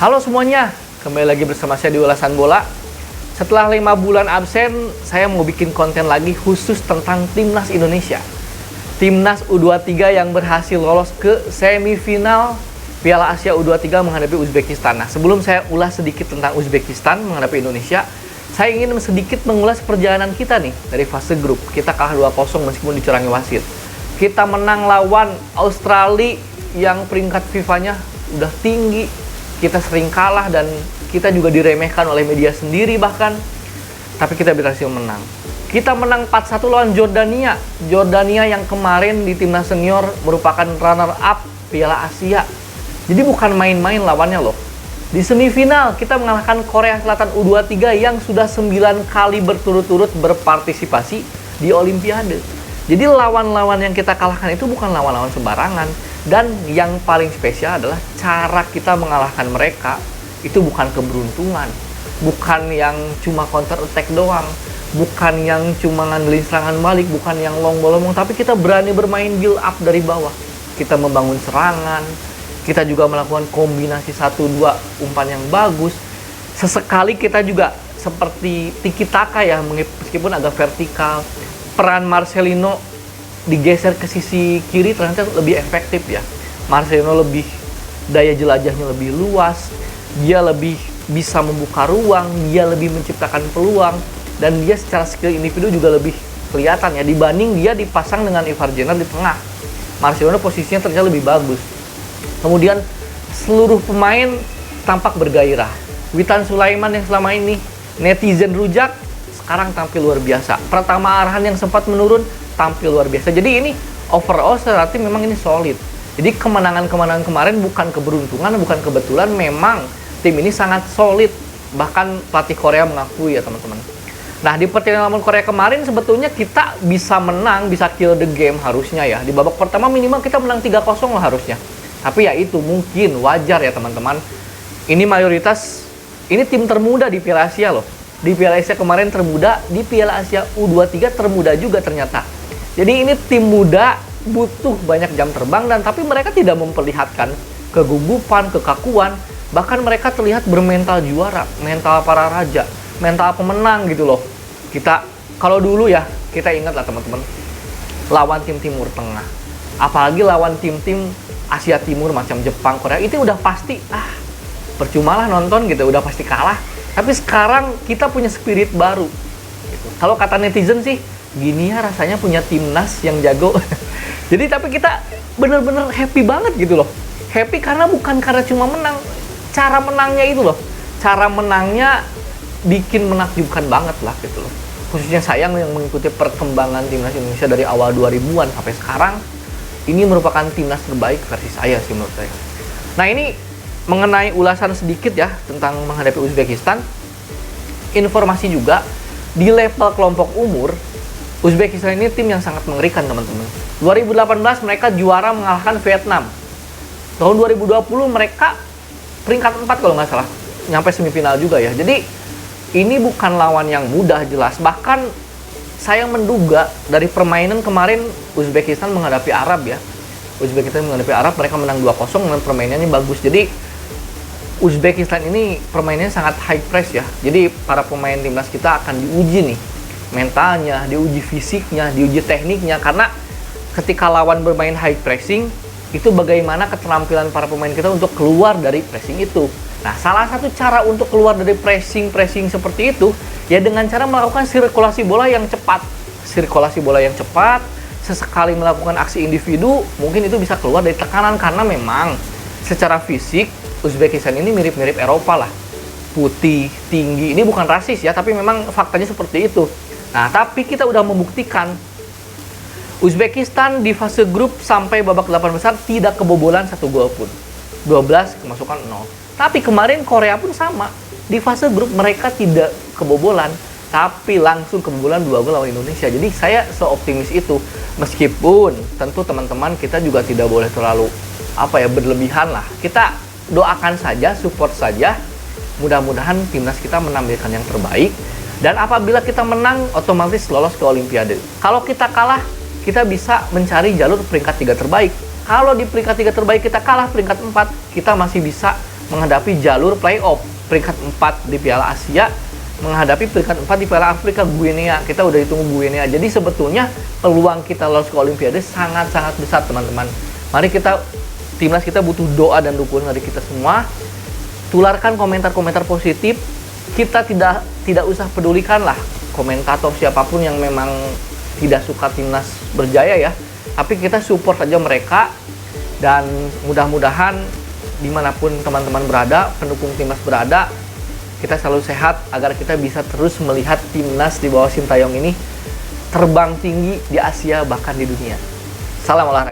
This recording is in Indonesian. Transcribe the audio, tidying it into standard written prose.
Halo semuanya, kembali lagi bersama saya di Ulasan Bola. Setelah 5 bulan absen, saya mau bikin konten lagi khusus tentang Timnas Indonesia. Timnas U23 yang berhasil lolos ke semifinal Piala Asia U23 menghadapi Uzbekistan. Nah, sebelum saya ulas sedikit tentang Uzbekistan menghadapi Indonesia, saya ingin sedikit mengulas perjalanan kita nih dari fase grup. Kita kalah 2-0 meskipun dicurangi wasit. Kita menang lawan Australia yang peringkat FIFA-nya udah tinggi. Kita sering kalah dan kita juga diremehkan oleh media sendiri bahkan. Tapi kita berhasil menang. Kita menang 4-1 lawan Jordania. Jordania yang kemarin di timnas senior merupakan runner-up Piala Asia. Jadi bukan main-main lawannya loh. Di semifinal kita mengalahkan Korea Selatan U23 yang sudah 9 kali berturut-turut berpartisipasi di Olimpiade. Jadi lawan-lawan yang kita kalahkan itu bukan lawan-lawan sembarangan. Dan yang paling spesial adalah cara kita mengalahkan mereka itu bukan keberuntungan, bukan yang cuma counter attack doang, bukan yang cuma ngandelin serangan balik, bukan yang long ball, tapi kita berani bermain build up dari bawah. Kita membangun serangan, kita juga melakukan kombinasi 1-2 umpan yang bagus. Sesekali kita juga seperti tiki taka ya, meskipun agak vertikal. Peran Marcelino digeser ke sisi kiri ternyata lebih efektif ya. Marcelino lebih daya jelajahnya lebih luas, dia lebih bisa membuka ruang, dia lebih menciptakan peluang, dan dia secara skill individu juga lebih kelihatan ya dibanding dia dipasang dengan Ivar Jenner di tengah. Marcelino posisinya ternyata lebih bagus. Kemudian seluruh pemain tampak bergairah. Witan Sulaiman yang selama ini netizen rujak sekarang tampil luar biasa. Pertama Arhan yang sempat menurun tampil luar biasa. Jadi ini overall secara tim memang ini solid. Jadi kemenangan-kemenangan kemarin bukan keberuntungan, bukan kebetulan, memang tim ini sangat solid. Bahkan pelatih Korea mengakui ya teman-teman. Nah, di pertandingan lawan Korea kemarin sebetulnya kita bisa menang, bisa kill the game harusnya ya. Di babak pertama minimal kita menang 3-0 lah harusnya. Tapi ya itu mungkin wajar ya teman-teman. Ini mayoritas, ini tim termuda di Piala Asia loh. Di Piala Asia kemarin termuda, di Piala Asia U23 termuda juga ternyata. Jadi ini tim muda butuh banyak jam terbang, dan tapi mereka tidak memperlihatkan kegugupan, kekakuan. Bahkan mereka terlihat bermental juara, mental para raja, mental pemenang gitu loh. Kita, kalau dulu ya, kita ingat lah teman-teman, lawan tim Timur Tengah. Apalagi lawan tim-tim Asia Timur macam Jepang, Korea, itu udah pasti, percumalah nonton gitu, udah pasti kalah. Tapi sekarang kita punya spirit baru. Gitu. Kalau kata netizen sih, gini ya rasanya punya timnas yang jago. Jadi tapi kita bener-bener happy banget gitu loh. Happy karena bukan karena cuma menang. Cara menangnya itu loh. Cara menangnya bikin menakjubkan banget lah gitu loh. Khususnya saya yang mengikuti perkembangan timnas Indonesia dari awal 2000-an sampai sekarang. Ini merupakan timnas terbaik versi saya sih menurut saya. Nah ini mengenai ulasan sedikit ya tentang menghadapi Uzbekistan. Informasi juga di level kelompok umur, Uzbekistan ini tim yang sangat mengerikan teman-teman. 2018 mereka juara mengalahkan Vietnam. Tahun 2020 mereka peringkat 4 kalau nggak salah, nyampe semifinal juga ya. Jadi ini bukan lawan yang mudah jelas. Bahkan saya menduga dari permainan kemarin Uzbekistan menghadapi Arab ya. Uzbekistan menghadapi Arab, mereka menang 2-0 dan permainannya bagus. Jadi Uzbekistan ini permainannya sangat high press ya. Jadi para pemain timnas kita akan diuji nih mentalnya, diuji fisiknya, diuji tekniknya. Karena ketika lawan bermain high pressing, itu bagaimana keterampilan para pemain kita untuk keluar dari pressing itu. Nah, salah satu cara untuk keluar dari pressing seperti itu, ya dengan cara melakukan sirkulasi bola yang cepat. Sirkulasi bola yang cepat, sesekali melakukan aksi individu, mungkin itu bisa keluar dari tekanan. Karena memang secara fisik, Uzbekistan ini mirip-mirip Eropa lah. Putih, tinggi, ini bukan rasis ya, tapi memang faktanya seperti itu. Nah, tapi kita udah membuktikan Uzbekistan di fase grup sampai babak 8 besar tidak kebobolan 1 gol pun. 12 kemasukan 0. Tapi kemarin Korea pun sama. Di fase grup mereka tidak kebobolan, tapi langsung kebobolan 2 gol lawan Indonesia. Jadi saya seoptimis itu. Meskipun tentu teman-teman kita juga tidak boleh terlalu berlebihan lah. Kita doakan saja, support saja. Mudah-mudahan timnas kita menampilkan yang terbaik. Dan apabila kita menang, otomatis lolos ke Olimpiade. Kalau kita kalah, kita bisa mencari jalur peringkat 3 terbaik. Kalau di peringkat 3 terbaik kita kalah peringkat 4, kita masih bisa menghadapi jalur playoff peringkat 4 di Piala Asia, menghadapi peringkat 4 di Piala Afrika Guinea. Kita udah hitung Guinea. Jadi sebetulnya peluang kita lolos ke Olimpiade sangat-sangat besar, teman-teman. Mari timnas kita butuh doa dan dukungan dari kita semua. Tularkan komentar-komentar positif. Kita tidak usah pedulikan lah komentator siapapun yang memang tidak suka timnas berjaya ya. Tapi kita support aja mereka, dan mudah-mudahan dimanapun teman-teman berada, pendukung timnas berada, kita selalu sehat agar kita bisa terus melihat timnas di bawah Sintayong ini terbang tinggi di Asia bahkan di dunia. Salam olahraga.